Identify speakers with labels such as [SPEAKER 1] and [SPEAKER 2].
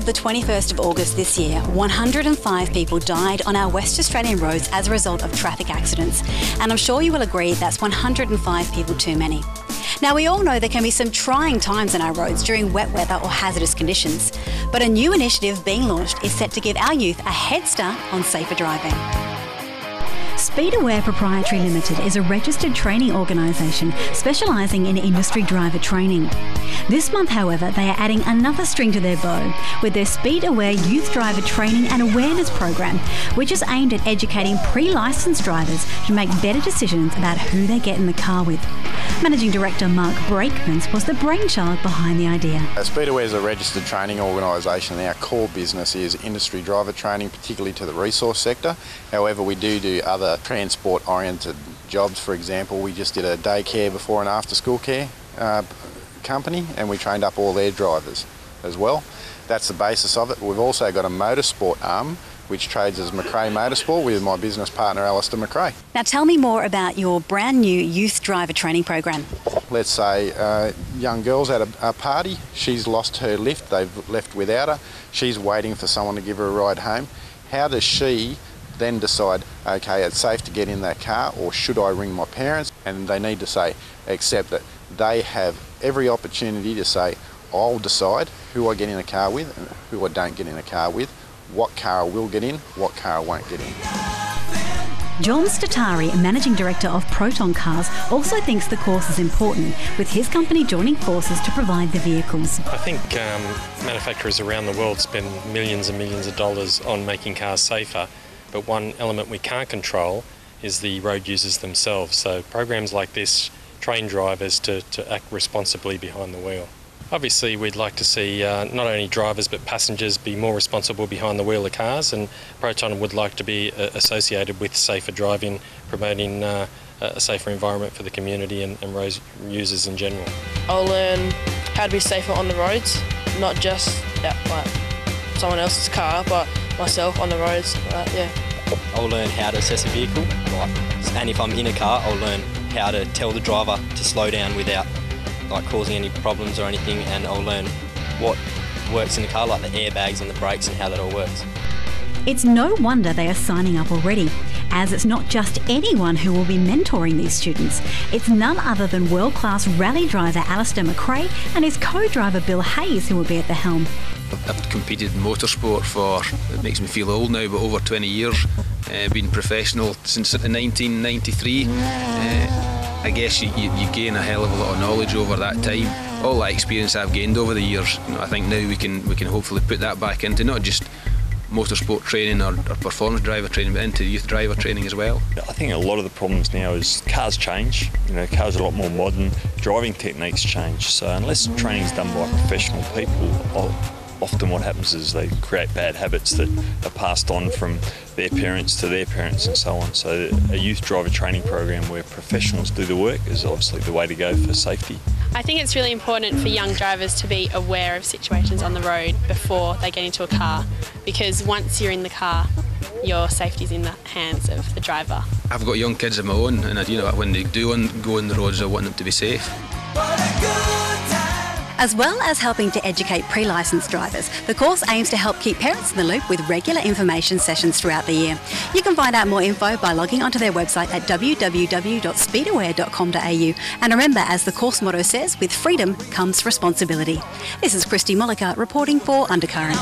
[SPEAKER 1] the 21st of August this year, 105 people died on our West Australian roads as a result of traffic accidents. And I'm sure you will agree that's 105 people too many. Now, we all know there can be some trying times on our roads during wet weather or hazardous conditions. But a new initiative being launched is set to give our youth a head start on safer driving. Speed Aware Proprietary Limited is a registered training organisation specialising in industry driver training. This month, however, they are adding another string to their bow with their Speed Aware Youth Driver Training and Awareness program, which is aimed at educating pre-licensed drivers to make better decisions about who they get in the car with. Managing Director Mark Breakmans was the brainchild behind the idea.
[SPEAKER 2] Speed Aware is a registered training organisation and our core business is industry driver training, particularly to the resource sector. However, we do other transport-oriented jobs. For example, we just did a daycare before and after school care company and we trained up all their drivers as well. That's the basis of it. We've also got a motorsport arm which trades as McRae Motorsport with my business partner Alistair McRae.
[SPEAKER 1] Now tell me more about your brand new youth driver training program.
[SPEAKER 2] Let's say a young girl's at a party, she's lost her lift, they've left without her, she's waiting for someone to give her a ride home. How does she then decide, okay, it's safe to get in that car or should I ring my parents? And they need to accept that they have every opportunity to say, I'll decide who I get in a car with and who I don't get in a car with, what car I will get in, what car I won't get in.
[SPEAKER 1] John Statari, Managing Director of Proton Cars, also thinks the course is important, with his company joining forces to provide the vehicles.
[SPEAKER 3] I think manufacturers around the world spend millions and millions of dollars on making cars safer, but one element we can't control is the road users themselves. So programs like this train drivers to act responsibly behind the wheel. Obviously, we'd like to see not only drivers but passengers be more responsible behind the wheel of cars, and Proton would like to be associated with safer driving, promoting a safer environment for the community and road users in general.
[SPEAKER 4] I'll learn how to be safer on the roads, not just like someone else's car, but myself on the roads. Yeah.
[SPEAKER 5] I'll learn how to assess a vehicle, and if I'm in a car, I'll learn how to tell the driver to slow down without causing any problems or anything, and I'll learn what works in the car, like the airbags and the brakes and how that all works.
[SPEAKER 1] It's no wonder they are signing up already, as it's not just anyone who will be mentoring these students. It's none other than world-class rally driver Alistair McRae and his co-driver Bill Hayes who will be at the helm.
[SPEAKER 6] I've competed in motorsport for, it makes me feel old now, but over 20 years. Been professional since 1993. I guess you gain a hell of a lot of knowledge over that time. All that experience I've gained over the years, I think now we can hopefully put that back into not just motorsport training or performance driver training, but into youth driver training as well. I
[SPEAKER 7] think a lot of the problems now is cars change. Cars are a lot more modern, driving techniques change. So unless training is done by professional people, often what happens is they create bad habits that are passed on from their parents to their parents and so on. So a youth driver training program where professionals do the work is obviously the way to go for safety.
[SPEAKER 8] I think it's really important for young drivers to be aware of situations on the road before they get into a car, because once you're in the car, your safety's in the hands of the driver.
[SPEAKER 6] I've got young kids of my own, and when they do go on the roads, I want them to be safe.
[SPEAKER 1] As well as helping to educate pre-licensed drivers, the course aims to help keep parents in the loop with regular information sessions throughout the year. You can find out more info by logging onto their website at www.speedaware.com.au. And remember, as the course motto says, with freedom comes responsibility. This is Christy Mollica reporting for Undercurrent.